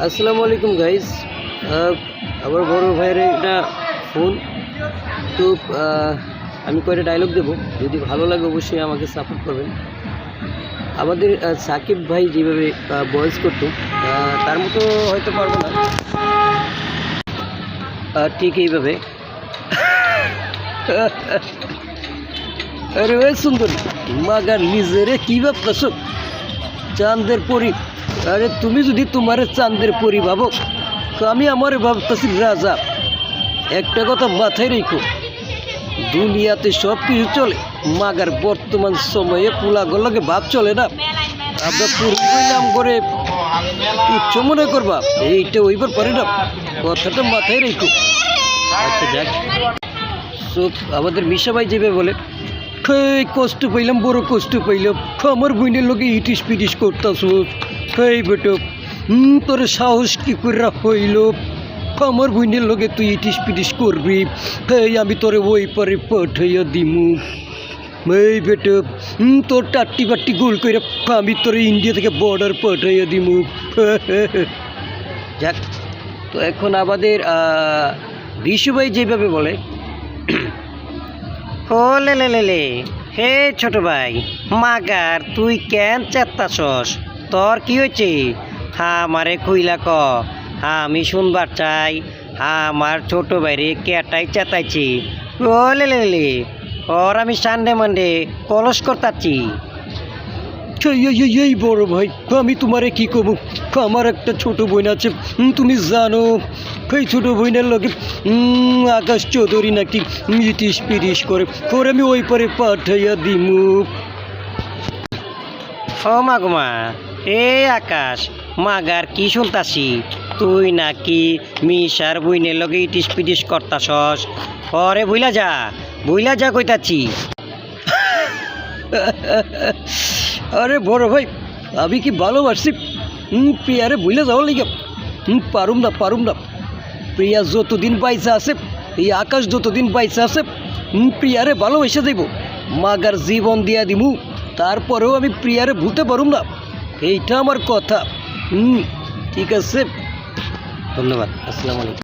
আসসালামু আলাইকুম গাইস। আমার বড় ভাইয়ের একটা ফোন তো আমি কয়টা ডায়লগ দেবো, যদি ভালো লাগে অবশ্যই আমাকে সাপোর্ট করবেন। আমাদের সাকিব ভাই যেভাবে ভয়েস করতো তার মতো হয়তো পারবো না, ঠিক এইভাবে। আরে ওই সুন্দর মাগার নিজেরে কী ভাবতেছ চাঁদের পরি? আরে তুমি যদি তোমার চাঁদের পরি ভাবো তো আমি আমার ভাবতেছি রাজা। একটা কথা মাথায় রেখো, দুনিয়াতে সব কিছু চলে, মাগার বর্তমান সময়ে পোলাগুলোকে ভাব চলে না। আমরা পুরোপুরি নাম করে তুচ্ছ মনে করবা, এইটা ওইবার পারে না, কথাটা মাথায় রেখো। আচ্ছা যাক, সব আমাদের মিশা ভাই যেভাবে বলে, কষ্ট পাইলাম, বড় কষ্ট পাইলাম, আমার বইনের লোকে ইটিস পিটিস করতাস। এই বেটো তোর সাহস কি করে হইল আমার বইনের লোকে তুই ইটিস পিটিস করবি? এই আমি তোরে ওই পরে পাঠাইয়া দিমু। এই বেটো তোর টাট্টি বাট্টি গোল করে আমি তোরে ইন্ডিয়া থেকে বর্ডার পাঠাইয়া দিমু। যাক, তো এখন আমাদের বিশু ভাই যেভাবে বলে, ও লে লে লে লে, হে ছোট ভাই মাগার তুই কেন চেত্তাছস? তোর কি হয়েছে? আমারে খুইলা ক, আমি শুনবার চাই আমার ছোট ভাইরে কেটাই চেতাইছি। ও লে লে লে, ওর আমি সানডে মানডে কলস করতাছি। এই বড় ভাই, আমি তোমারে কি কব, আমার একটা ছোট বোন আছে, তুমি জানো এই ছোট বোনের লগে আকাশ চৌধুরী নাকি ইটিস পিটিস করে, করে আমি ওই পরে পাঠাইয়া দিমু। ও মাগুমা, এ আকাশ মাগার কি শুনতাছি, তুই নাকি মিশার বইনের লগে ইটিস পিটিস করতাছস? পরে বুইলা যা কইতাছি। আরে বড় ভাই, আমি কি ভালোবাসছি প্রিয়ারে ভুলে যাওয়ার লিগে? পারুম না। প্রিয়া যতদিন বাইসা আছে, এই আকাশ যতদিন বাইসা আছে, প্রিয়ারে ভালোবেসে দেব, মাগার জীবন দিয়া দিমু, তারপরেও আমি প্রিয়ারে ভুলতে পারুম না, এইটা আমার কথা। ঠিক আছে, ধন্যবাদ, আসসালামু আলাইকুম।